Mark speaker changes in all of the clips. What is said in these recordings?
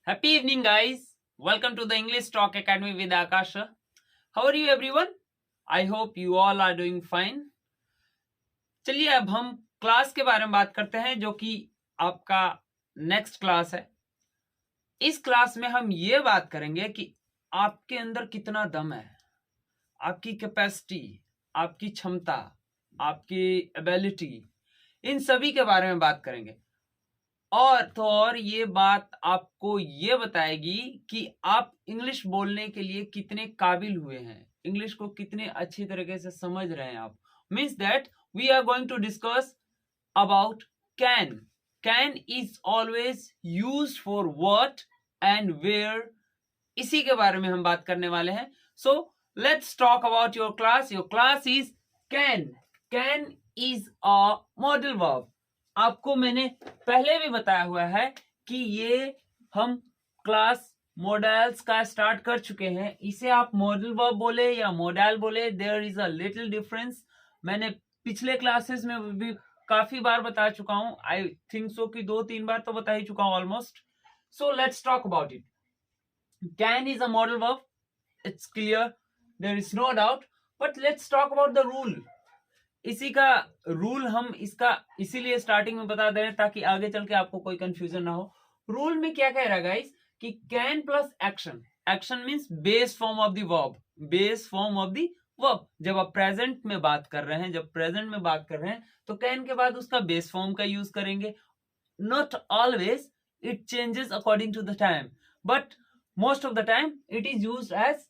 Speaker 1: Happy evening, guys. Welcome to the English Talk Academy with Akasha. How are you, everyone? I hope you all are doing fine. चलिए अब हम class के बारे में बात करते हैं जो कि आपका नेक्स्ट क्लास है। इस क्लास में हम ये बात करेंगे कि आपके अंदर कितना दम है, आपकी कैपेसिटी, आपकी क्षमता, आपकी एबिलिटी, इन सभी के बारे में बात करेंगे। और ये बात आपको ये बताएगी कि आप इंग्लिश बोलने के लिए कितने काबिल हुए हैं, इंग्लिश को कितने अच्छी तरीके से समझ रहे हैं आप। Means that we are going to discuss about can. Can is always used for what and where, इसी के बारे में हम बात करने वाले हैं। So let's talk about your class. Your class is can. Can is a modal verb. आपको मैंने पहले भी बताया हुआ है कि ये हम क्लास मॉडल्स का स्टार्ट कर चुके हैं। इसे आप मॉडल वर्ब बोले या मॉडल बोले, there is a little difference. मैंने पिछले क्लासेस में भी काफी बार बता चुका हूं। आई थिंक सो कि 2-3 बार तो बता ही चुका हूं almost. So let's talk about it. Can is a modal verb. It's clear. There is no doubt. But let's talk about the rule. इसी का रूल हम इसका इसीलिए स्टार्टिंग में बता दे रहे हैं ताकि आगे चल के आपको कोई कंफ्यूजन ना हो। रूल में क्या कह रहा है गाइस कि can plus action. Action means base form of the verb. Base form of the verb. जब आप प्रेजेंट में बात कर रहे हैं, तो कैन के बाद उसका बेस फॉर्म का यूज करेंगे। Not always, it changes according to the time, but most of the time it is used as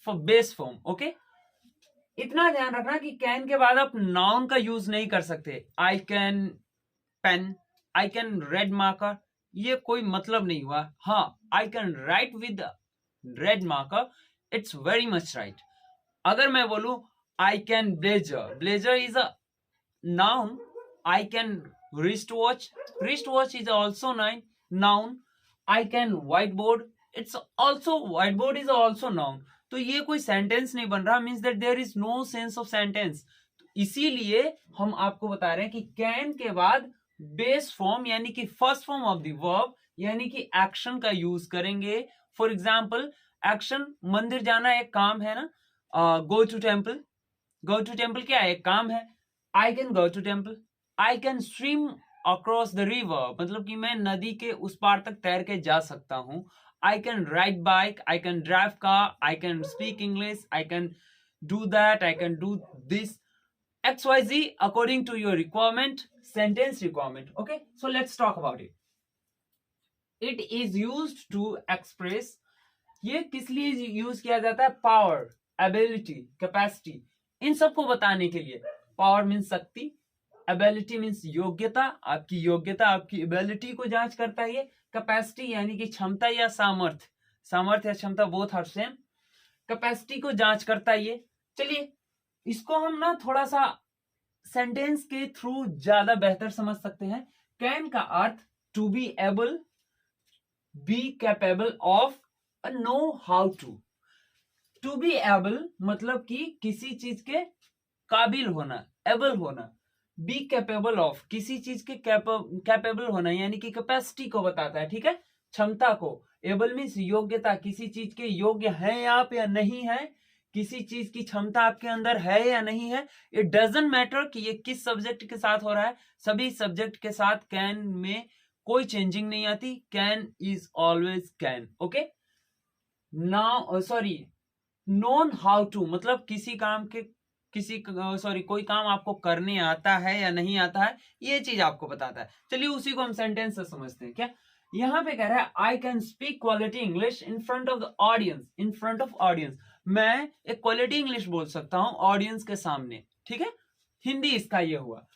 Speaker 1: for base form. okay, इतना ध्यान रखना कि कैन के बाद आप नाउन का यूज नहीं कर सकते। I can pen, I can red marker, ये कोई मतलब नहीं हुआ। हाँ, I can write with red marker, it's very much right. अगर मैं बोलूं I can blazer, blazer is a noun. I can wrist watch, wrist watch is also noun. I can white board, it's also white board is also noun. तो ये कोई sentence नहीं बन रहा, means that there is no sense of sentence. इसीलिए हम आपको बता रहे हैं कि कैन के बाद बेस फॉर्म यानी कि first form of the verb यानी कि एक्शन का यूज करेंगे। फॉर एग्जाम्पल एक्शन, मंदिर जाना एक काम है ना, go to temple. Go to temple क्या है, एक काम है। I can go to temple. I can swim across the river, मतलब कि मैं नदी के उस पार तक तैर के जा सकता हूं। I can ride bike, I can drive car, I can speak English, I can do that, I can do this. XYZ according to your requirement, sentence requirement. Okay, so let's talk about it. It is used to express, ये किस लिए use किया जाता है? Power, ability, capacity, इन सबको बताने के लिए। पावर मीन्स शक्ति, एबिलिटी मीन्स योग्यता, आपकी योग्यता आपकी एबिलिटी को जांच करता है। ये कैपेसिटी यानी कि क्षमता या सामर्थ्य, सामर्थ्य या क्षमता बोथ आर सेम। कैपेसिटी को जांच करता है ये। चलिए इसको हम ना थोड़ा सा सेंटेंस के थ्रू ज्यादा बेहतर समझ सकते हैं। कैन का अर्थ to be able, be capable of, know how to. To be able मतलब कि किसी चीज के काबिल होना, एबल होना। बी कैपेबल ऑफ, किसी चीज के कैपेबल होना यानी कि कैपेसिटी को बताता है, ठीक है, क्षमता को। एबल मीन्स योग्यता, किसी चीज के योग्य हैं आप या नहीं है, किसी चीज की क्षमता आपके अंदर है या नहीं है। इट डजंट मैटर कि ये किस सब्जेक्ट के साथ हो रहा है, सभी सब्जेक्ट के साथ कैन में कोई चेंजिंग नहीं आती। Can is always can. Okay, now sorry, known how to मतलब किसी काम के कोई काम आपको करने आता है या नहीं आता है, ये चीज आपको बताता है। चलिए उसी को हम सेंटेंस से समझते हैं। क्या यहां पे कह रहा है, I can speak quality English in front of the audience. In front of audience, मैं एक क्वालिटी इंग्लिश बोल सकता हूं ऑडियंस के सामने, ठीक है, हिंदी इसका ये हुआ।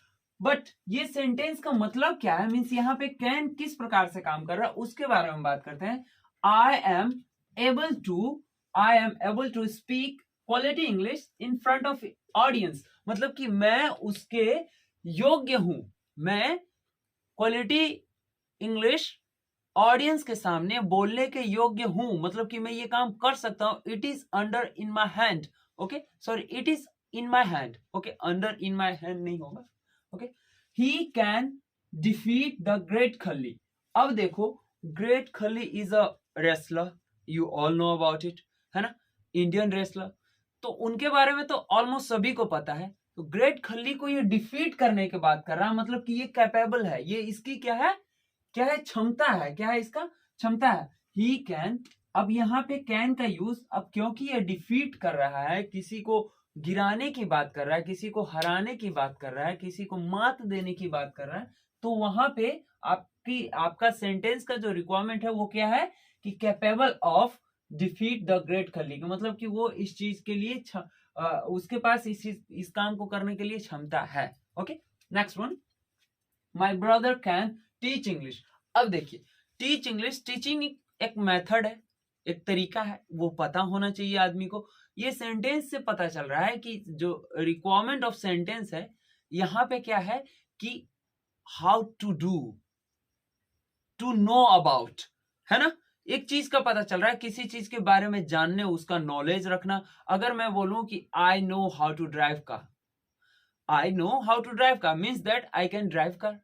Speaker 1: बट ये सेंटेंस का मतलब क्या है, मीन्स यहाँ पे कैन किस प्रकार से काम कर रहा है उसके बारे में बात करते हैं। I am able to speak quality English in front of audience, मतलब कि मैं उसके योग्य हूं, मैं क्वालिटी इंग्लिश ऑडियंस के सामने बोलने के योग्य हूं, मतलब कि मैं ये काम कर सकता हूं। It is under in my hand. Okay, sorry, it is in my hand. Okay, under in my hand नहीं होगा। Okay, he can defeat the great खल्ली। अब देखो, ग्रेट खली is a wrestler, you all know about it, है ना, Indian wrestler. तो उनके बारे में तो ऑलमोस्ट सभी को पता है। तो ग्रेट खली को ये डिफीट करने की बात कर रहा है, मतलब कि ये कैपेबल है, ये इसकी क्या है, क्या है, क्षमता है, क्या है इसका, क्षमता है। ही कैन, अब यहाँ पे कैन का यूज, अब क्योंकि ये डिफीट कर रहा है, किसी को गिराने की बात कर रहा है, किसी को हराने की बात कर रहा है, किसी को मात देने की बात कर रहा है, तो वहां पे आपका सेंटेंस का जो रिक्वायरमेंट है वो क्या है कि capable of defeat the great खली, मतलब कि वो इस चीज के लिए उसके पास इस काम को करने के लिए क्षमता है। Okay, next one, my brother can teach English. अब देखिए, टीच इंग्लिश, टीचिंग एक मेथड है, एक तरीका है, वो पता होना चाहिए आदमी को। ये सेंटेंस से पता चल रहा है कि जो रिक्वायरमेंट ऑफ सेंटेंस है यहाँ पे क्या है कि how to do, to know about, है ना, एक चीज का पता चल रहा है, किसी चीज के बारे में जानने, उसका नॉलेज रखना। अगर मैं बोलूं कि I know how to drive car, I know how to drive car means that I can drive car,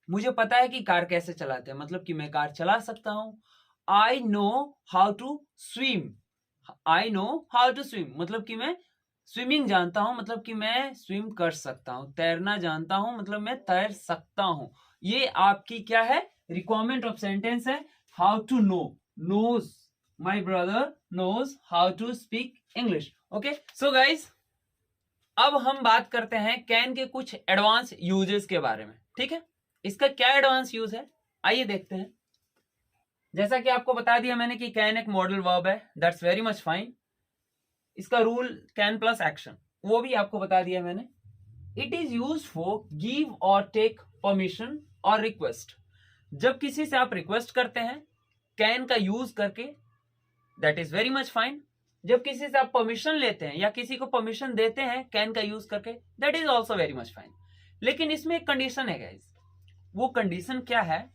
Speaker 1: मुझे पता है कि कार कैसे चलाते हैं, मतलब कि मैं कार चला सकता हूं। I know how to swim, I know how to swim, मतलब कि मैं स्विमिंग जानता हूं, मतलब कि मैं स्विम कर सकता हूं। तैरना जानता हूं, मतलब मैं तैर सकता हूं। ये आपकी क्या है, रिक्वायरमेंट ऑफ सेंटेंस है। How to know, knows, my brother knows how to speak English. Okay, so guys, अब हम बात करते हैं कैन के कुछ एडवांस यूजेस के बारे में। ठीक है, इसका क्या एडवांस यूज है, आइए देखते हैं। जैसा कि आपको बता दिया मैंने कि कैन एक मॉडल वर्ब है, दैट्स वेरी मच फाइन। इसका रूल कैन प्लस एक्शन, वो भी आपको बता दिया मैंने। It is use for give और टेक परमिशन और रिक्वेस्ट। जब किसी से आप रिक्वेस्ट करते हैं कैन का यूज करके, that is very much fine. जब किसी से आप परमिशन लेते हैं या किसी को परमिशन देते हैं कैन का यूज करके, that is also very much fine. लेकिन इसमें एक कंडीशन है गाइस, वो कंडीशन क्या है,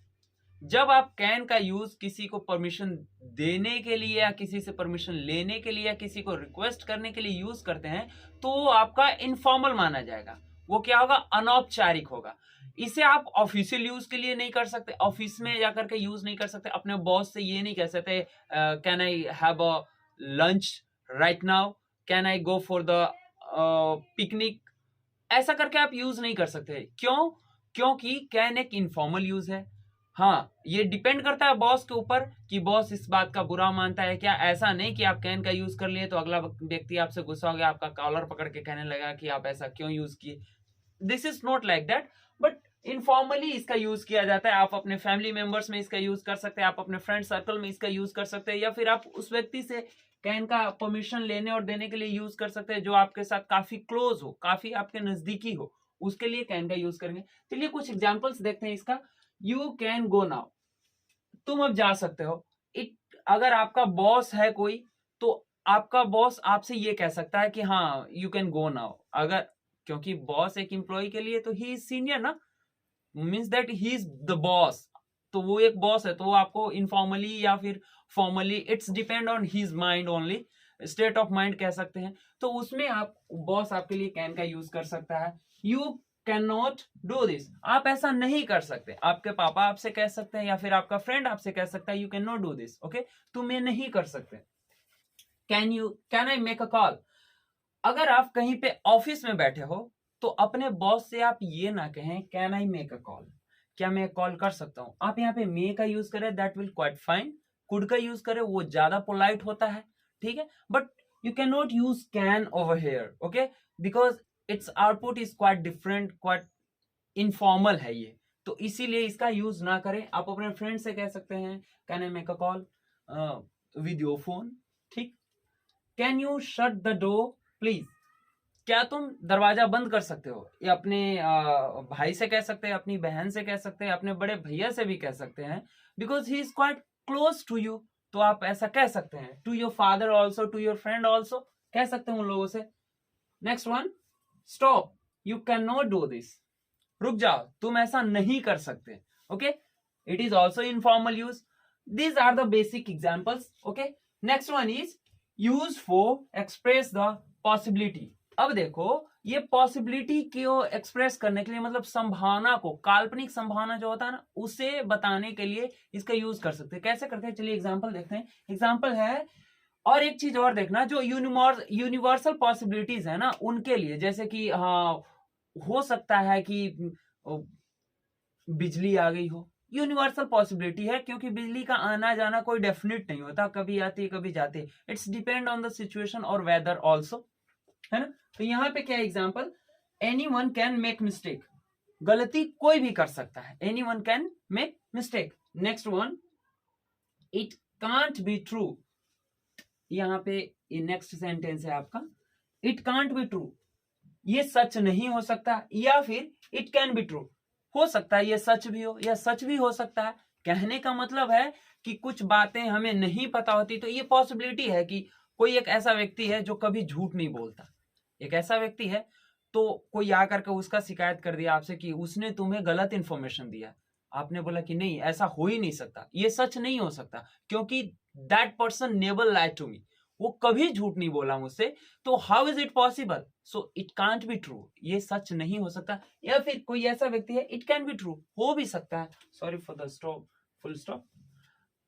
Speaker 1: जब आप कैन का यूज किसी को परमिशन देने के लिए या किसी से परमिशन लेने के लिए या किसी को रिक्वेस्ट करने के लिए यूज करते हैं, तो आपका इनफॉर्मल माना जाएगा। वो क्या होगा, अनौपचारिक होगा। इसे आप ऑफिशियल यूज के लिए नहीं कर सकते, ऑफिस में जाकर के यूज नहीं कर सकते, अपने बॉस से ये नहीं कह सकते can I have a lunch right now, can I go for the picnic, ऐसा करके आप यूज नहीं कर सकते। क्यों, क्योंकि कैन एक इनफॉर्मल यूज है। हाँ, ये डिपेंड करता है बॉस के ऊपर कि बॉस इस बात का बुरा मानता है क्या। ऐसा नहीं कि आप कैन का यूज कर लिए तो अगला व्यक्ति आपसे गुस्सा हो गया, आपका कॉलर पकड़ के कहने लगा कि आप ऐसा क्यों यूज किए। This is not like that, but informally इसका यूज किया जाता है। आप अपने फैमिली मेंबर्स में इसका यूज कर सकते हैं, आप अपने फ्रेंड सर्कल में इसका यूज कर सकते हैं, या फिर आप उस व्यक्ति से कैन का परमिशन लेने और देने के लिए यूज कर सकते हैं जो आपके साथ काफी क्लोज हो, काफी आपके नजदीकी हो, उसके लिए कैन का यूज करेंगे। चलिए कुछ एग्जाम्पल्स देखते हैं इसका। यू कैन गो नाउ, तुम अब जा सकते हो। इट, अगर आपका बॉस है कोई, तो आपका बॉस आपसे ये कह सकता है कि हाँ यू कैन गो नाउ। अगर, क्योंकि बॉस एक एम्प्लॉय के लिए तो ही इज सीनियर ना, means that he is the boss, तो वो एक बॉस है, तो वो आपको इनफॉर्मली या फिर formally, it's depend on his mind only, state of mind कह सकते हैं। तो उसमें आप, बॉस आपके लिए कैन का यूज कर सकता है। You can not do this, आप ऐसा नहीं कर सकते। आपके पापा आपसे कह सकते हैं या फिर आपका फ्रेंड आपसे कह सकता है you can not do this, okay, तुम ये नहीं कर सकते। Can I make a call, अगर आप कहीं पे ऑफिस में बैठे हो तो अपने बॉस से आप ये ना कहें can I make a call, क्या मैं कॉल कर सकता हूं। आप यहाँ पे मे का यूज करें, that will quite fine. Could का यूज करें, वो ज्यादा पोलाइट होता है, ठीक है, but you can not use can over here, okay, because it's output is quite different, quite informal है ये, तो इसीलिए इसका यूज ना करें। आप अपने फ्रेंड से कह सकते हैं can I make a call with your phone, ठीक। Can you shut the door please, क्या तुम दरवाजा बंद कर सकते हो। ये अपने भाई से कह सकते हैं, अपनी बहन से कह सकते हैं, अपने बड़े भैया से भी कह सकते हैं, because he is quite close to you, तो आप ऐसा कह सकते हैं। To your father also, to your friend also, कह सकते हैं उन लोगों से। Next one, stop, you can not do this, रुक जाओ, तुम ऐसा नहीं कर सकते, okay, it is also informal use. These are the basic examples, okay. Next one is use for express the possibility. अब देखो, ये पॉसिबिलिटी को एक्सप्रेस करने के लिए, मतलब संभावना को, काल्पनिक संभावना जो होता है ना, उसे बताने के लिए इसका यूज कर सकते हैं। कैसे करते हैं, चलिए एग्जांपल देखते हैं। एग्जांपल है, और एक चीज और देखना, जो यूनिवर्सल पॉसिबिलिटीज है ना उनके लिए, जैसे कि हाँ हो सकता है कि बिजली आ गई हो, यूनिवर्सल पॉसिबिलिटी है, क्योंकि बिजली का आना जाना कोई डेफिनेट नहीं होता, कभी आती कभी जाती, it's depend on the situation और वेदर ऑल्सो, है ना। तो यहाँ पे क्या example, anyone can make mistake, गलती कोई भी कर सकता है, anyone can make mistake. Next one, it can't be true, यहाँ पे ये नेक्स्ट सेंटेंस है आपका, इट कांट बी ट्रू, ये सच नहीं हो सकता, या फिर इट कैन बी ट्रू, हो सकता है ये सच भी हो या सच भी हो सकता है। कहने का मतलब है कि कुछ बातें हमें नहीं पता होती, तो ये पॉसिबिलिटी है कि कोई एक ऐसा व्यक्ति है जो कभी झूठ नहीं बोलता, एक ऐसा व्यक्ति है, तो कोई आकर के उसका शिकायत कर दिया आपसे कि उसने तुम्हें गलत इंफॉर्मेशन दिया, आपने बोला कि नहीं ऐसा हो ही नहीं सकता, ये सच नहीं हो सकता, क्योंकि that person never lied to me, वो कभी झूठ नहीं बोला मुझसे, तो how is it possible, so it can't be true, ये सच नहीं हो सकता। या फिर कोई ऐसा व्यक्ति है, इट कैन बी ट्रू, हो भी सकता है, sorry for the stop, full stop,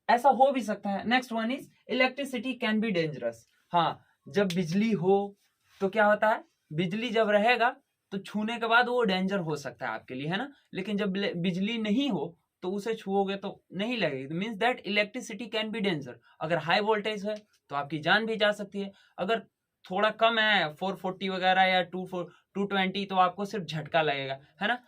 Speaker 1: ऐसा हो भी सकता है। Next one is electricity can be dangerous, हाँ जब बिजली हो तो क्या होता है, बिजली जब रहेगा तो छूने के बाद वो डेंजर हो सकता है आपके लिए, है ना, लेकिन जब बिजली नहीं हो तो उसे छुओगे तो नहीं लगेगी, means that electricity can be danger. अगर हाई वोल्टेज है तो आपकी जान भी जा सकती है, अगर थोड़ा कम है 440 वगैरह या 220 तो आपको सिर्फ झटका लगेगा, है ना।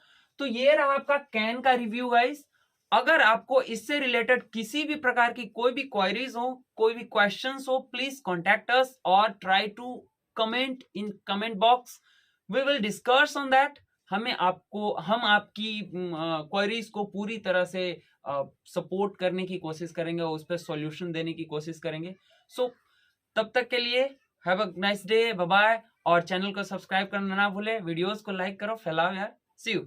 Speaker 1: तो ये रहा आपका कैन का रिव्यू गाइस। अगर आपको इससे रिलेटेड किसी भी प्रकार की कोई भी क्वेरीज हो, कोई भी क्वेश्चंस हो, प्लीज कॉन्टैक्ट अस और try to comment in comment box, we will discuss on that. हम आपकी क्वेरीज को पूरी तरह से सपोर्ट करने की कोशिश करेंगे और उस पर सॉल्यूशन देने की कोशिश करेंगे। सो तब तक के लिए have a nice day, bye bye, और चैनल को सब्सक्राइब करना ना भूले, वीडियोस को लाइक करो, फैलाओ यार, सी यू।